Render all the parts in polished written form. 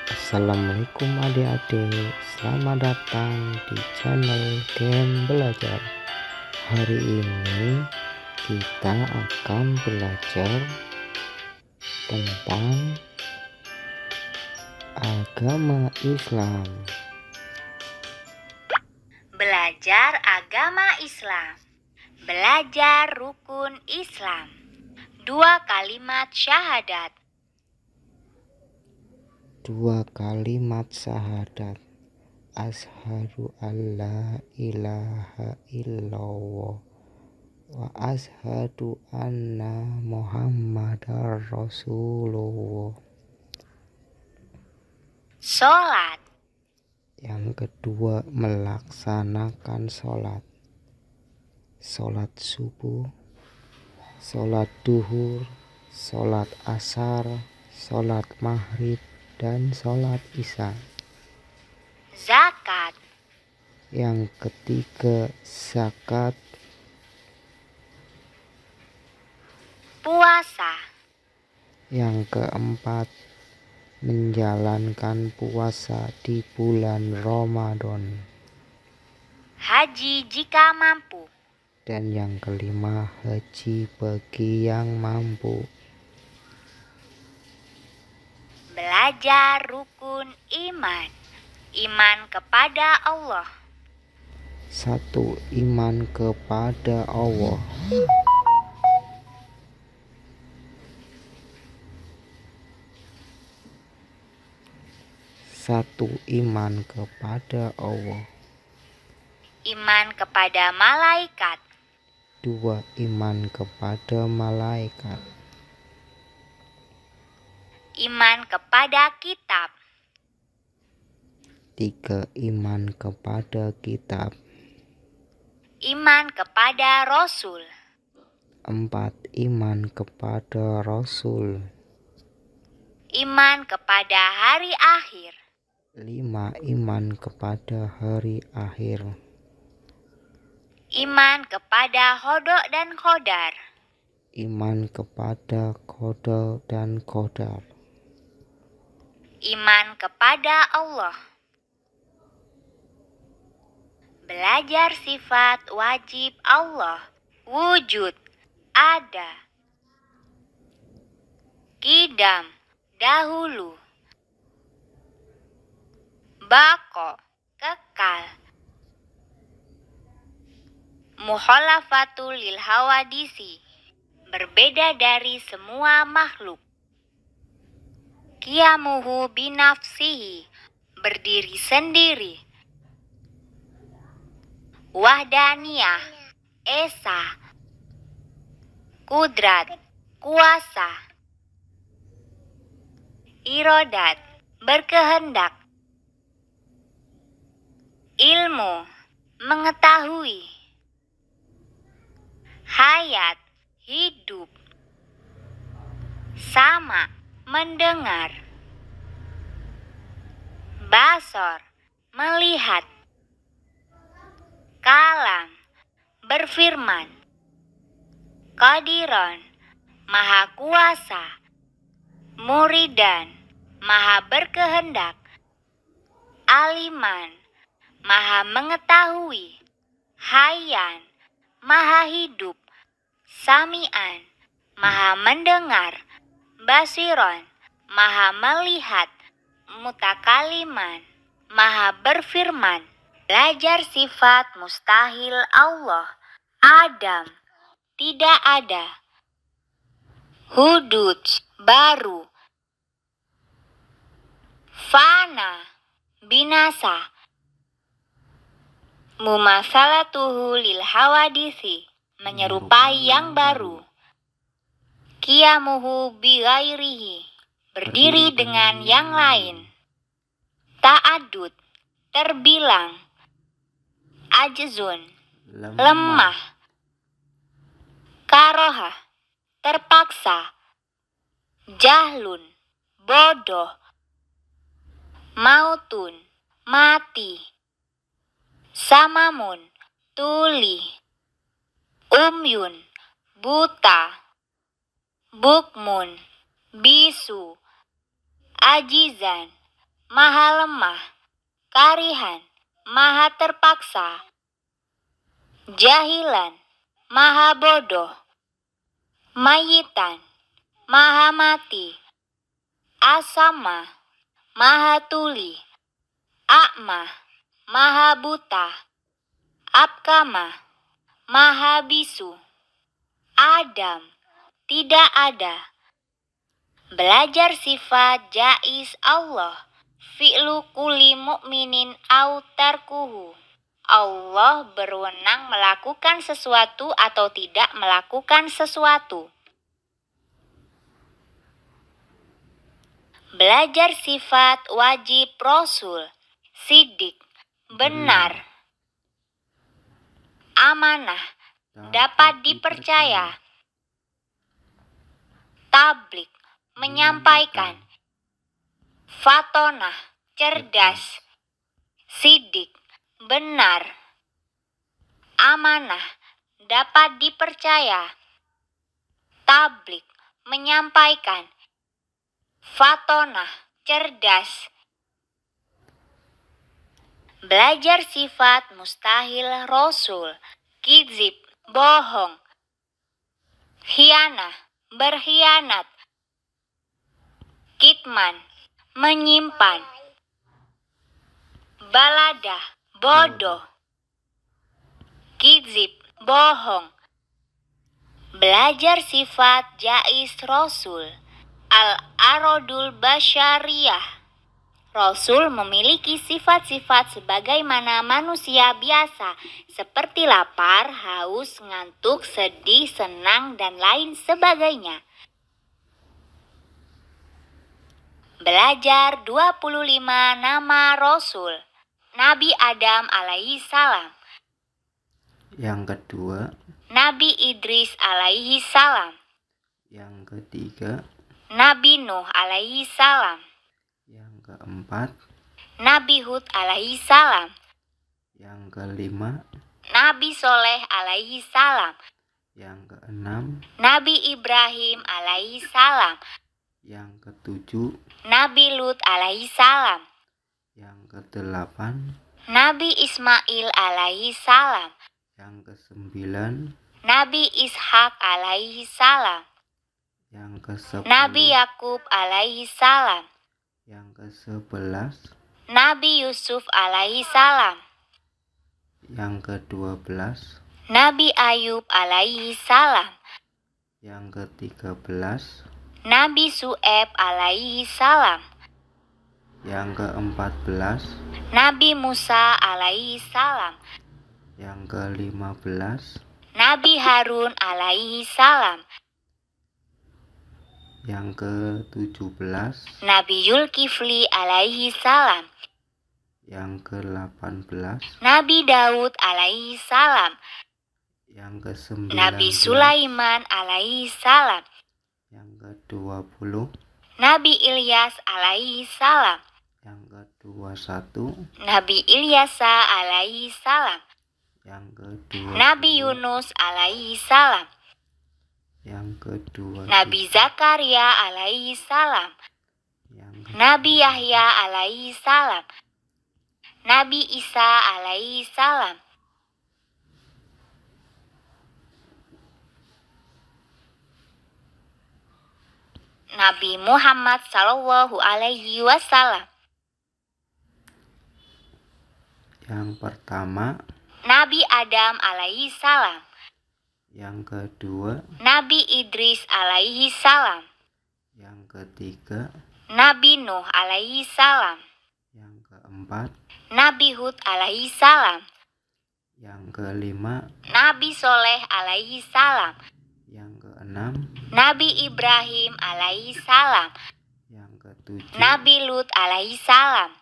Assalamualaikum adik-adik, selamat datang di channel Game Belajar. Hari ini kita akan belajar tentang agama Islam. Belajar agama Islam. Belajar rukun Islam. 2 kalimat syahadat. 2 kalimat syahadat. Asyhadu alla ilaha illallah wa asyhadu anna Muhammadar Rasulullah. Sholat. Yang kedua, melaksanakan sholat. Sholat subuh, sholat duhur, sholat asar, sholat maghrib, dan sholat isya. Zakat. Yang ketiga, zakat. Puasa. Yang keempat, menjalankan puasa di bulan Ramadan. Haji jika mampu. Dan yang kelima, haji bagi yang mampu. Belajar rukun iman. Iman kepada Allah. 1. Iman kepada Allah. 1. Iman kepada Allah. Iman kepada malaikat. 2. Iman kepada malaikat. Iman kepada kitab. 3. Iman kepada kitab. Iman kepada Rasul. 4. Iman kepada Rasul. Iman kepada hari akhir. 5. Iman kepada hari akhir. Iman kepada Qadha dan Qadar. Iman kepada qada dan qadar. Iman kepada Allah. Belajar sifat wajib Allah. Wujud, ada. Qidam, dahulu. Baqo, kekal. Mukhalafatul lil hawadisi, berbeda dari semua makhluk. Qiyamuhu binafsihi, berdiri sendiri. Wahdaniyah, esa. Kudrat, kuasa. Irodat, berkehendak. Ilmu, mengetahui. Hayat, hidup. Sama, mendengar. Basor, melihat. Kalam, berfirman. Qadiron, maha kuasa. Muridan, maha berkehendak. Aliman, maha mengetahui. Hayyan, maha hidup. Sami'an, maha mendengar. Basiron, maha melihat. Mutakaliman, maha berfirman. Belajar sifat mustahil Allah. Adam, tidak ada. Hudud, baru. Fana, binasa. Mumasalatuhu lil hawadisi, menyerupai yang baru. Qiyamuhu bighairihi, berdiri dengan yang lain. Ta'adud, terbilang. Ajzun, lemah. Karohah, terpaksa. Jahlun, bodoh. Mautun, mati. Samamun, tuli. Umyun, buta. Bukmun, bisu. Ajizan, maha lemah, karihan, maha terpaksa, jahilan, maha bodoh, mayitan, maha mati, asama, maha tuli, a'ma, maha buta, abkama, maha bisu, adam, tidak ada. Belajar sifat jaiz Allah, fi'lu kulli mu'minin au tarkuhu. Allah berwenang melakukan sesuatu atau tidak melakukan sesuatu. Belajar sifat wajib Rasul, sidik, benar, amanah, dapat dipercaya, tablik, menyampaikan, fatonah, cerdas, sidik, benar, amanah, dapat dipercaya, tablik, menyampaikan, fatonah, cerdas. Belajar sifat mustahil Rasul, kizib, bohong, khianah, berkhianat, kitman, menyimpan, baladah, bodoh, kizib, bohong. Belajar sifat jaiz Rasul, al-arodul basyariyah. Rasul memiliki sifat-sifat sebagaimana manusia biasa, seperti lapar, haus, ngantuk, sedih, senang, dan lain sebagainya. Belajar 25 nama Rasul. Nabi Adam alaihi salam. Yang kedua, Nabi Idris alaihi salam. yang ketiga, Nabi Nuh alaihi salam. yang keempat, Nabi Hud alaihi salam. yang kelima, Nabi Soleh alaihi salam. yang keenam, Nabi Ibrahim alaihi salam. yang ketujuh, Nabi Lut alaihi salam. yang kedelapan, Nabi Ismail alaihi salam. yang kesembilan, Nabi Ishak alaihi salam. yang ke-10, Nabi Yakub alaihi salam. yang ke-11, Nabi Yusuf alaihi salam. yang ke-12, Nabi Ayub alaihi salam. yang ke-13, Nabi Su'eb alaihi salam. yang ke-14, Nabi Musa alaihi salam. yang ke-15, Nabi Harun alaihi salam. yang ke-17, Nabi Zulkifli alaihi salam. yang ke-18, Nabi Daud alaihi salam. yang ke-19, Nabi Sulaiman alaihi salam. yang ke-20, Nabi Ilyas alaihi salam. yang ke-21, Nabi Ilyasa alaihi salam. yang ke-22, Nabi Yunus alaihi salam. yang ke-23, Nabi Zakaria alaihi salam. yang Nabi Yahya alaihi salam. Nabi Isa alaihi salam. Nabi Muhammad sallallahu alaihi wasallam. yang pertama, Nabi Adam alaihi salam. yang kedua, Nabi Idris alaihi salam. yang ketiga, Nabi Nuh alaihi salam. yang keempat, Nabi Hud alaihi salam. yang kelima, Nabi Soleh alaihi salam. yang keenam, Nabi Ibrahim alaihi salam. yang ketujuh, Nabi Lut alaihi salam.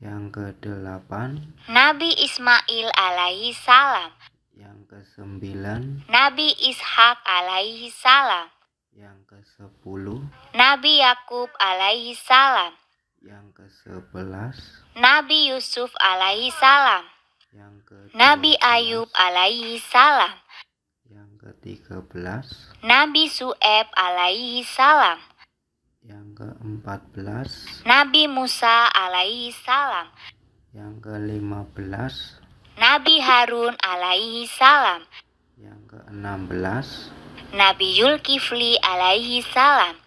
yang kedelapan, Nabi Ismail alaihi salam. yang kesembilan, Nabi Ishak alaihi salam. yang ke-10, Nabi Yakub alaihi salam. yang ke-11, Nabi Yusuf alaihi salam. yang ke-12, Nabi Ayub alaihi salam. yang ke-13, Nabi Su'eb alaihi salam. Yang ke-14 Nabi Musa alaihi salam. Yang ke-15 Nabi Harun alaihi salam. Yang ke-16 Nabi Zulkifli alaihi salam.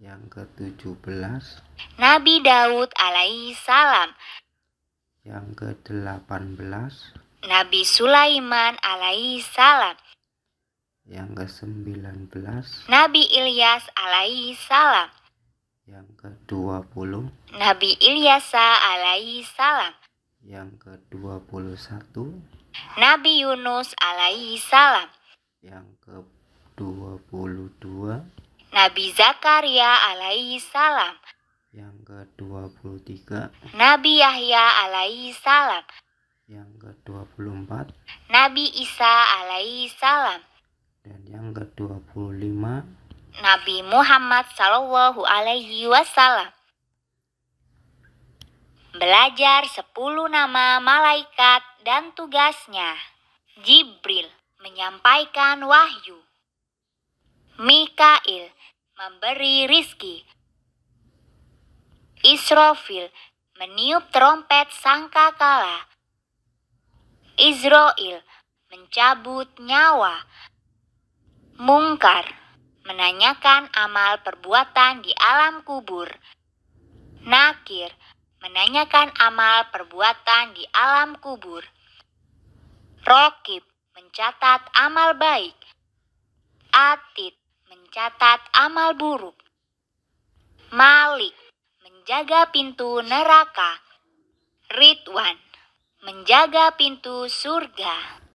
Yang ke-17 Nabi Daud alaihi salam. Yang ke-18 Nabi Sulaiman alaihi salam. Yang ke-19 Nabi Ilyas alaihi salam. Yang ke-20 Nabi Ilyasa alaihi salam. Yang ke-21 Nabi Yunus alaihi salam. Yang ke-22 Nabi Zakaria alaihi salam. Yang ke-23 Nabi Yahya alaihi salam. Yang ke-24 Nabi Isa alaihi salam. dan yang ke-25 Nabi Muhammad sallallahu alaihi wasallam. Belajar 10 nama malaikat dan tugasnya. Jibril menyampaikan wahyu. Mikail memberi rizki. Israfil meniup trompet sangkakala. Israel mencabut nyawa. Mungkar menanyakan amal perbuatan di alam kubur. Nakir menanyakan amal perbuatan di alam kubur. Rokib mencatat amal baik. Atid mencatat amal buruk. Malik menjaga pintu neraka. Ridwan menjaga pintu surga.